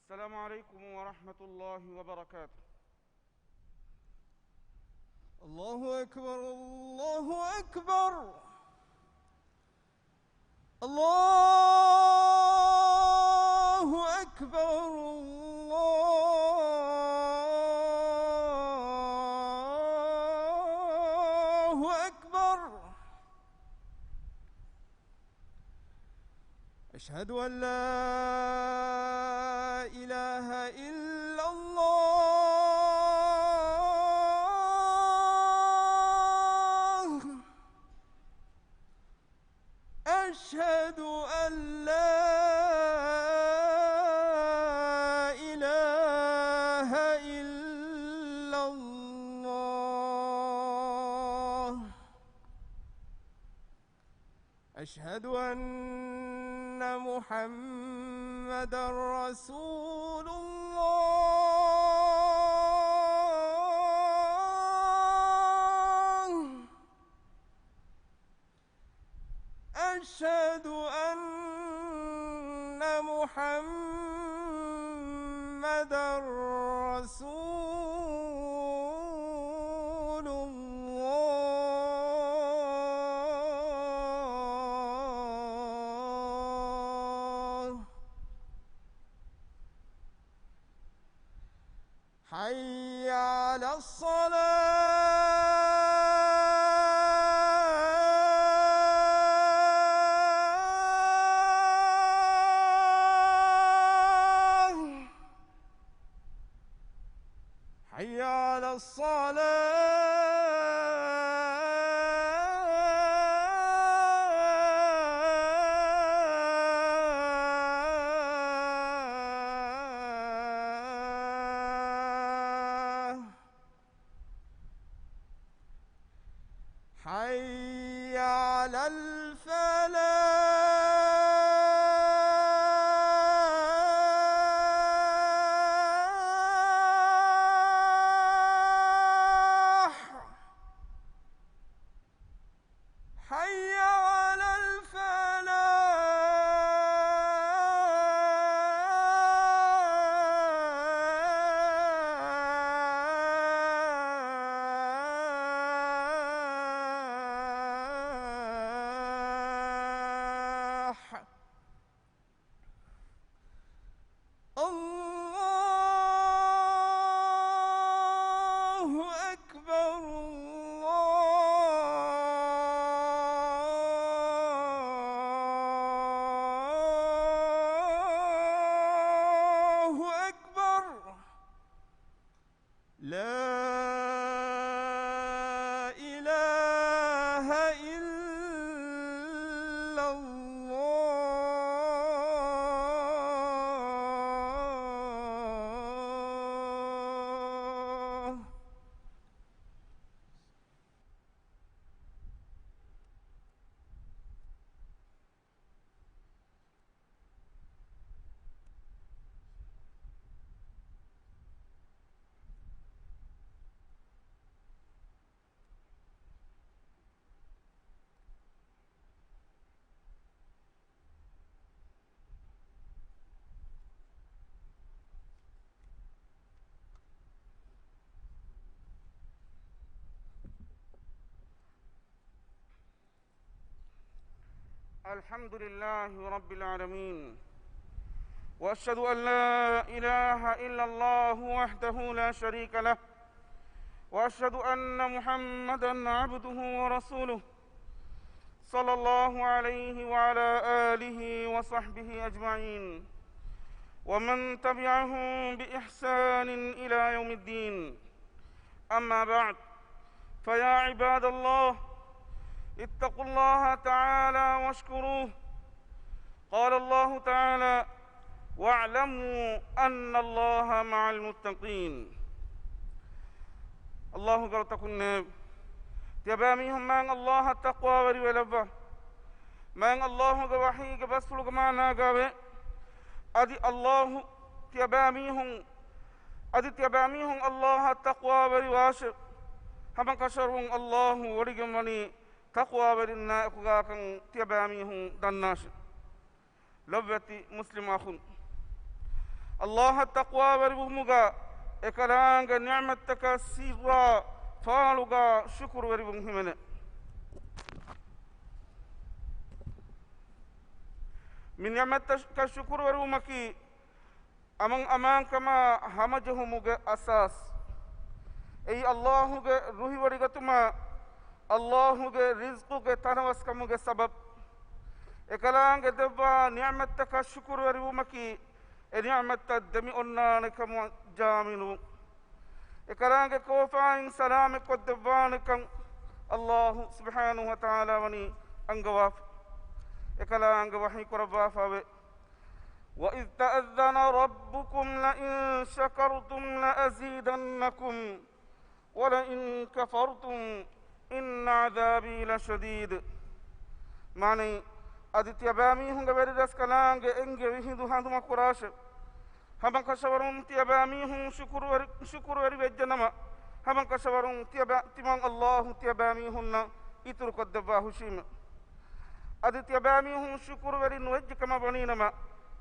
السلام عليكم ورحمة الله وبركاته. الله أكبر الله أكبر الله أكبر الله أكبر. أشهد أن لا إله إلا الله. أشهد أن لا إله إلا الله. أشهد أن محمدًا رسول الله. أشهد أن محمدًا رسول الله. حي على الصلاة. حي على الصلاة. حي على الفلاح. حي على الفلاح. الله أكبر الله أكبر. لا إله إلا الله. الحمد لله رب العالمين، وأشهد أن لا إله إلا الله وحده لا شريك له، وأشهد أن محمدًا عبده ورسوله صلى الله عليه وعلى آله وصحبه أجمعين، ومن تبعهم بإحسان إلى يوم الدين. أما بعد، فيا عباد الله، اتقوا الله تعالى واشكروه. قال الله تعالى: واعلموا أن الله مع المتقين. الله قرتكن تباميهم من الله التقوى ولبا من الله قوحي قبسل قمانا قوي أدي الله تباميهم الله التقوى ولواشر هم كشرهم الله ورقمني تقوى ولنا إخواكا تباميهم دناش لبتي مسلم أخون الله التقوى وربهمغا إكلانغ نعمتك سيرا فالغا شكر وربهمنا من نعمتك شكر وربهمكي أمان كما همجهمغ أساس أي الله روحي ورغتما الله رزقك تنوسكمغ سبب إكلانغ دبا نعمتك شكر وربهمكي نعمت الدمي أنانك جامنو إكلانغ كوفاين سلامك ودبانك الله سبحانه وتعالى وني أنغواف إكلانغ وحي كربا فاوي وإذ تأذن ربكم لئن شكرتم لأزيدنكم ولئن كفرتم إن عذابي لشديد معني أدت يبامي هم غير كلانغ إنغ ويهدو هندما كراش هم كشورون تيابامي هم شكر وري بجنما هم كشورون تيمان الله تيابامي هم يترك الدباه شيم أدت يبامي هم شكر وري نوجه كما بنينما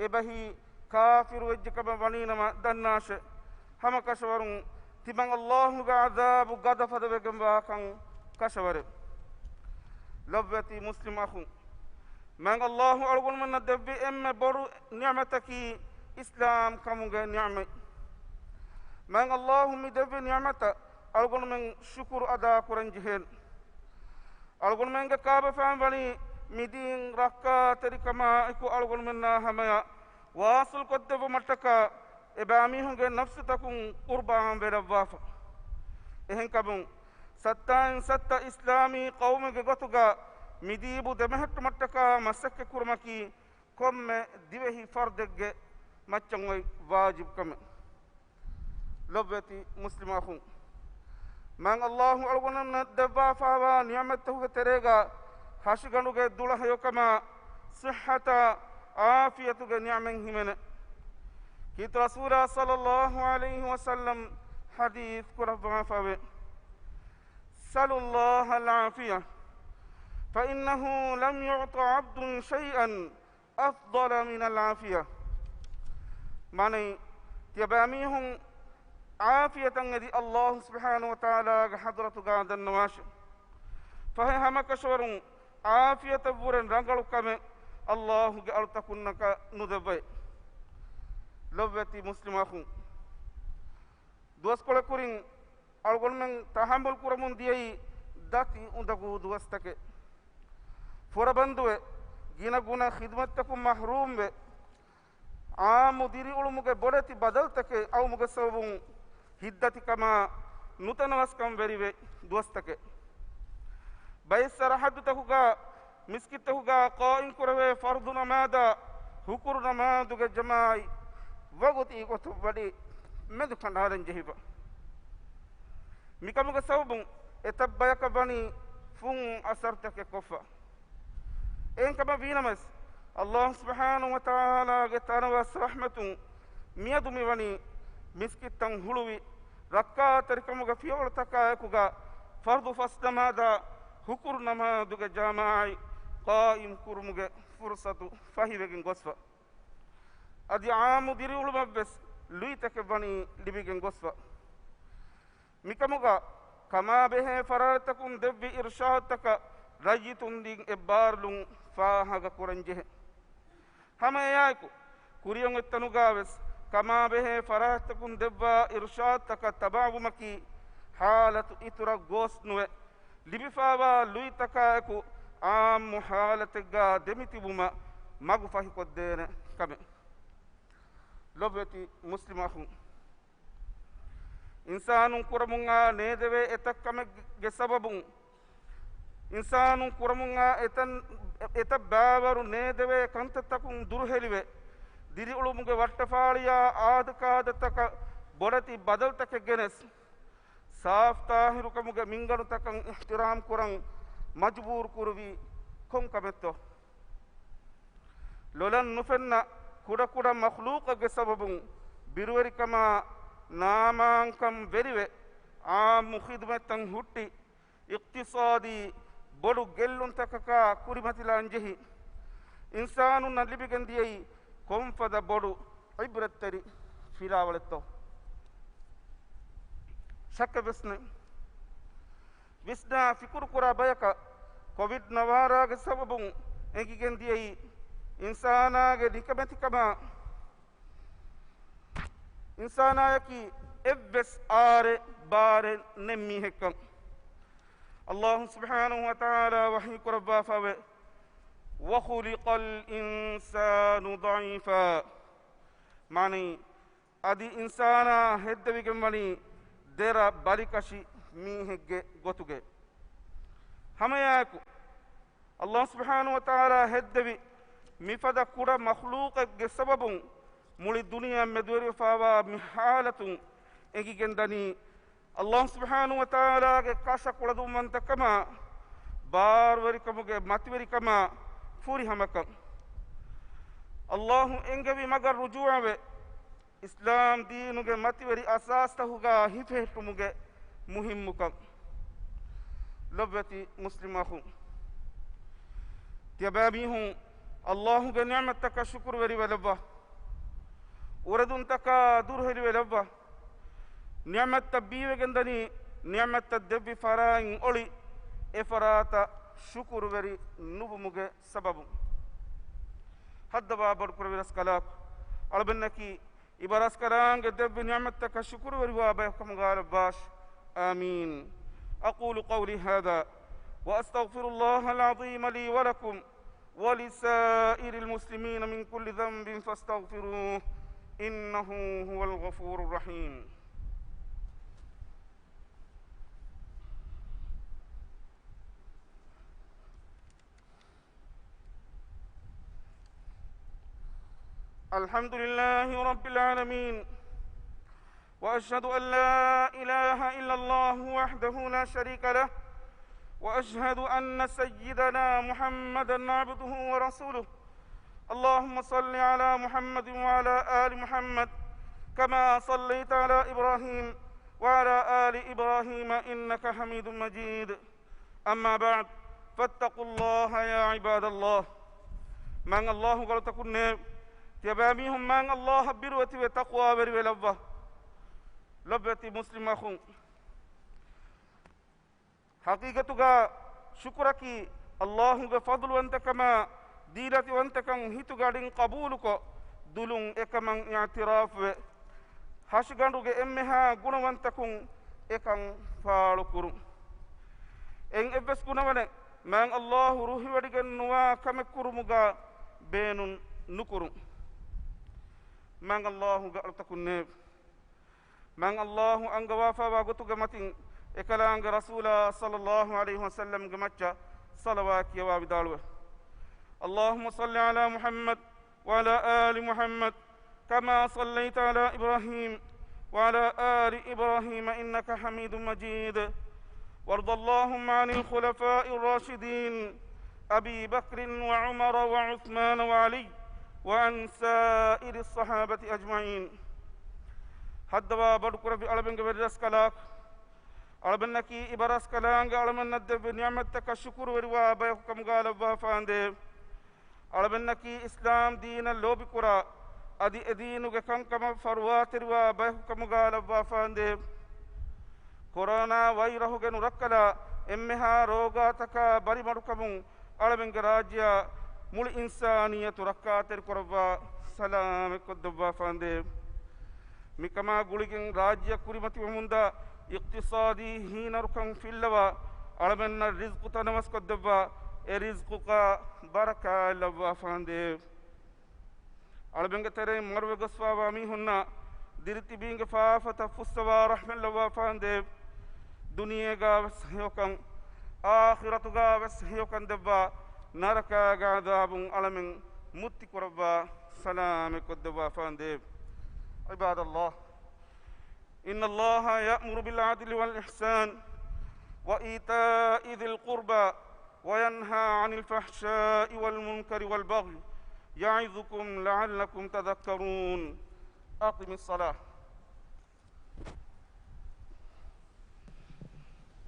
إبهي كافر وجه كما بنينما دناش هم كشورون تيمان الله عذاب غضب فدبكم كان كشور لبتي مسلم أخو من الله أرغل من الدبي إما برو نعمتك إسلام كمغ نعمة من الله مدبي نعمة أرغل من شكر أدا قرن جهل أرغل من كاب فهم بني مدين ركا تركما إكو أرغل من هميا واصل قدب مرتكا إبامي هنگ نفس تكون قربان بربافا إهن كبون ستا إسلامي قوم غتوغا مديبو دمهت متكا مسك كرمكي كم ديوه فردق مچنوي واجب كم لبتي مسلم أخو من الله ألغنا دبا فاوا نعمته تريغا خاشغانوغ دولا هيوكما صحة عافية نعمه من كيت رسول صلى الله عليه وسلم حديث كرفا فاوا سلوا الله العافية فإنه لم يعط عبد شيئا أفضل من العافية معني تباميهم عافية الذي الله سبحانه وتعالى حضرة قاد النواش فهي همك شورون عافية بورن رنگل كم الله قال تكونك ندبي لبتي مسلم أخو دوس كل كورين أقول من تحمل كرمون دياي داتي اندغو دوستك فربندوه جينا غونا خدمتكم محروم به عام مديري علومك بولتي بدلتك أو مقصبون هدتي كما نتنواس كم بريبه دوستك بايس سرحد تهوغا مسكت تهوغا قائم كروه فرض نمادا حكر نمادوغ جماعي وغتي كتب بدي مدفن هذا جهيبا ميكاموغا سوبون اتبايك بني فون أسرتك كفا إن كما فينمس الله سبحانه وتعالى غتانا واس رحمة ميادو ميواني مسكت تنهلوي ركا تركموغا فيول تكايكوغا فرض فاستمادا حكر نمادوغ جماعي قائم كرموغا فرصة فهيبغن غصفا أدي عام ديريول مبس لويتك بني لبغن غصفا ميكاموغا كما به فرارتكم دبي إرشادتك رجيتون دين إبارلون فاهاغا كورنجه هما يايكو كوريون التنوغاوس كما به فرارتكم دبا إرشادتك تباو مكي حالة إترا غوسنوه لبفاوا لوي تكايكو عام حالة دمتي بما مغفاهي قدين كمي لبتي مسلم أخو إنسان كرمونا نيدوي إتكامي جسببون إنسان كرمونا إتبابر نيدوي كنت تكون درهلوي ديري علومك واتفاليا آدكادتك بورتي بدلتك جنس صاف طاهر كمك منغر تكن احترام كرن مجبور كروي كم كمتو لولن نفنا كودا كودا مخلوق جسببون بيروي كما نامان كم بريوه عام خدمة تنهوتي اقتصادي بڑو گلون تککا کوری متلا انجهي إنسان نلبي گنديي كم فدا بڑو عبرت تري filawaletto shakka besne visna fikur kura bayaka covid nawara ge sababun engigen diyai insana ge dikametikama insana yaki ebbes are bare nemmi hekam Allah subhanahu wa ta'ala wahyi kurabba fawe wa khuliqal insanu da'ifa mani adi insana heddewige mani dera balikashi mi hegge gotuge hamayaku Allah subhanahu wa ta'ala heddewi mifada kura makhluqe sababun muli dunia medweri fawa mihalatun egi gendani Allah subhanahu wa ta'ala ge kasha kuladu mantakama barwari kamuge matveri kama furi hamaka Allah engevi magar rujuawe Islam diinuge matveri asas tahuga hifetumuge muhimmuka lobati muslimahu tiababihun Allah ge ni'mataka shukr wari walabba uradun taka durheri walabba ni'mat tabbiwe gendani ni'mat tadbi farain oli efarata shukr wari nubumuge sababu haddaba barkur wiraskalak albannaki ibaraskalang debbi ni'mat taka shukr wari wa baykum garabash amin aqulu qawli hadha wa astaghfirullah alazim li wa lakum ولسائر المسلمين من كل ذنب فاستغفروه إنه هو الغفور الرحيم الحمد لله رب العالمين وأشهد أن لا إله إلا الله وحده لا شريك له وأشهد أن سيدنا محمدًا عبده ورسوله اللهم صل على محمد وعلى آل محمد كما صليت على إبراهيم وعلى آل إبراهيم إنك حميد مجيد أما بعد فاتقوا الله يا عباد الله من الله قال تكون تباميهم من الله بروتي وتقوى بري لبه لبتي مسلم أخو حقيقتك شكرك الله فضل وانت كما ديرتي وانت كان هيتو غادين قبولك دولون اكمن اعتراف هاشغاندوغ امها غون وانت كون اكن فالكرو ان ابس كنا من الله روحي وديغن نوا كمكرمغا بينون نكرو من الله غال تكون من الله انغوا فوا غتو غمتين إكلام رسول صلى الله عليه وسلم جمعة صلوات يا بدالوه اللهم صل على محمد وعلى آل محمد كما صليت على إبراهيم وعلى آل إبراهيم إنك حميد مجيد وارض اللهم عن الخلفاء الراشدين أبي بكر وعمر وعثمان وعلي وعن سائر الصحابة أجمعين حدوا بدكر في ألبن قبل كلاك ألبنكي إبراس كلام ألبن ندب نعمتك الشكر وروا بيكم قال بافاندي ألبنكي إسلام دين اللوبي كرا أدي أدينو كان كم فروات روا بيكم قال بافاندي كورونا ويره كنو ركلا إمها روغا تكا بري مركمون ألبن راجيا مول إنسانية ركاتر كربا سلام كدبا فاندي مكما غوليكن راجيا كوريمتي ومندا اقتصادي هين ركن في اللوا ألبن الرزق تنمس كدبا الرزق بركة لوا فاندي ألبن ترى مروي غصفا وامي هنا ديرتي بينغ فافتا فسوا رحمة لوا فاندي دنيا غاوس هيوكن آخرة غاوس هيوكن دبا نركا غاداب ألمن متي كربا سلام كدبا فاندي عباد الله إن الله يأمر بالعدل والإحسان وإيتاء ذي القربى وينهى عن الفحشاء والمنكر والبغي يعظكم لعلكم تذكرون أقم الصلاة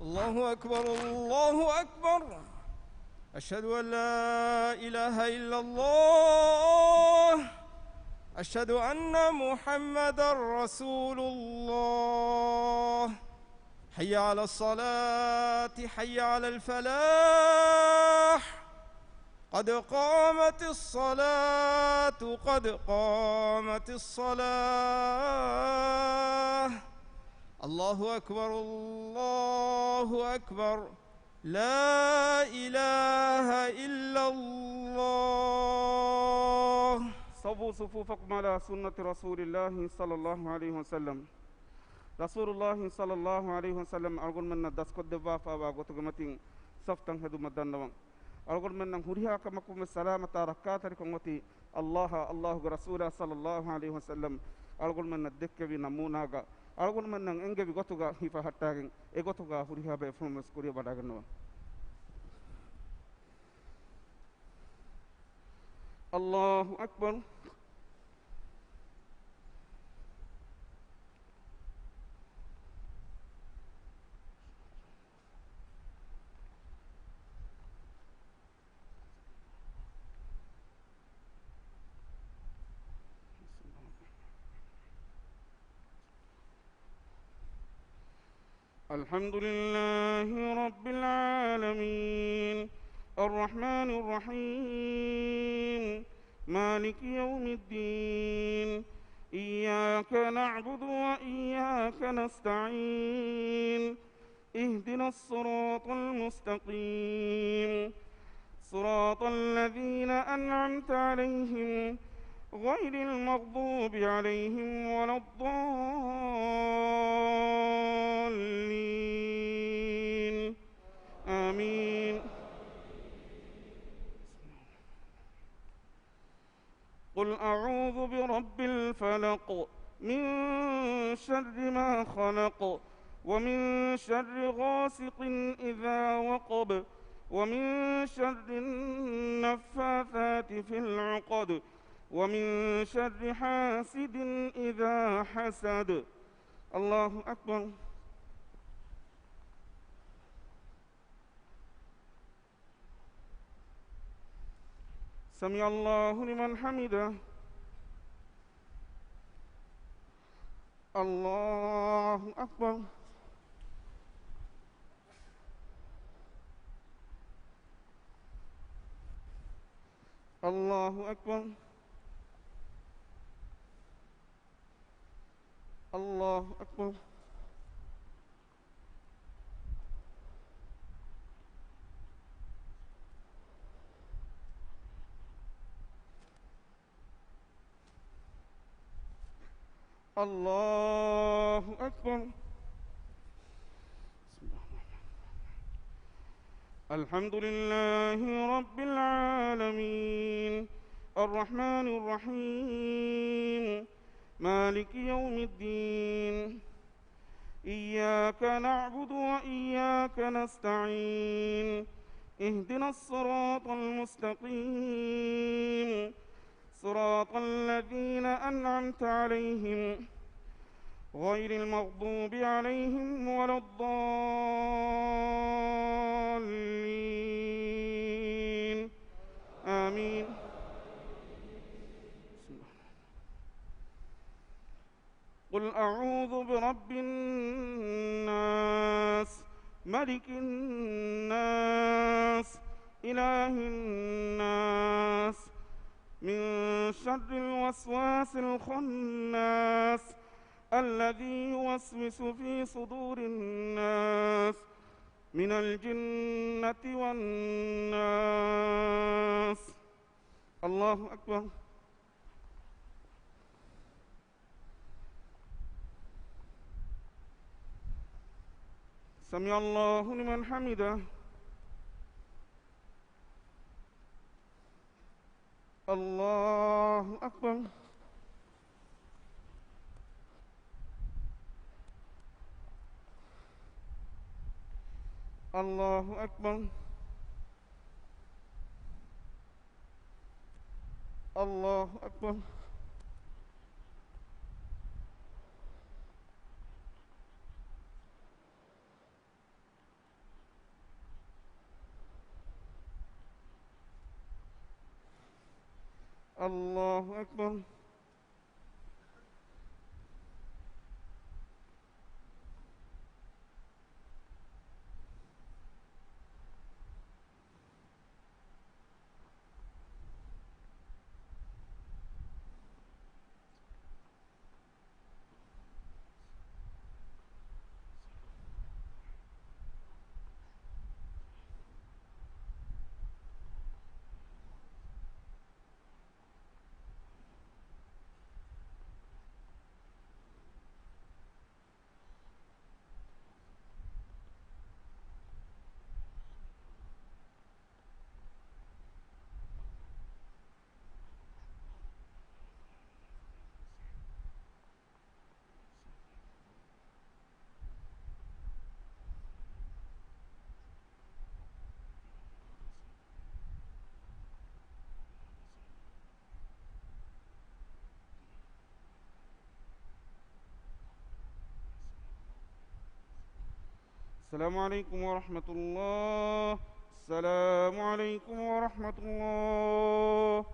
الله أكبر الله أكبر أشهد أن لا إله إلا الله أشهد أن محمدا رسول الله. حي على الصلاة، حي على الفلاح، قد قامت الصلاة، قد قامت الصلاة. الله أكبر، الله أكبر، لا إله إلا الله. صووا صفوفكم على سنة رسول الله صلى الله عليه وسلم. رسول الله صلى الله عليه وسلم أرغن من دس قد وافا وغتغمتين صفتن هدو مدنوان أرغن من هريها كمكم السلامة ركعت ركعتي الله الله رسول صلى الله عليه وسلم أرغن من الدك بنموناغا أرغن من إنجا بغتغا هيفا حتاغن إغتغا هريها بفهم سكوري بداغنوا. الله أكبر. الحمد لله رب العالمين الرحمن الرحيم مالك يوم الدين إياك نعبد وإياك نستعين اهدنا الصراط المستقيم صراط الذين أنعمت عليهم غير المغضوب عليهم ولا الضالين آمين. قل أعوذ برب الفلق من شر ما خلق ومن شر غاسق إذا وقب ومن شر النفاثات في العقد ومن شر حاسد إذا حسد. الله أكبر. سمع الله لمن حمده. الله أكبر. الله أكبر. الله أكبر. الله أكبر. الحمد لله رب العالمين الرحمن الرحيم مالك يوم الدين إياك نعبد وإياك نستعين اهدنا الصراط المستقيم صراط الذين أنعمت عليهم غير المغضوب عليهم ولا الضالين آمين. قل أعوذ برب الناس ملك الناس إله الناس من شر الوسواس الخناس الذي يوسوس في صدور الناس من الجنة والناس. الله أكبر. سمع الله لمن حمده. الله أكبر. الله أكبر. الله أكبر. الله أكبر. السلام عليكم ورحمة الله. السلام عليكم ورحمة الله.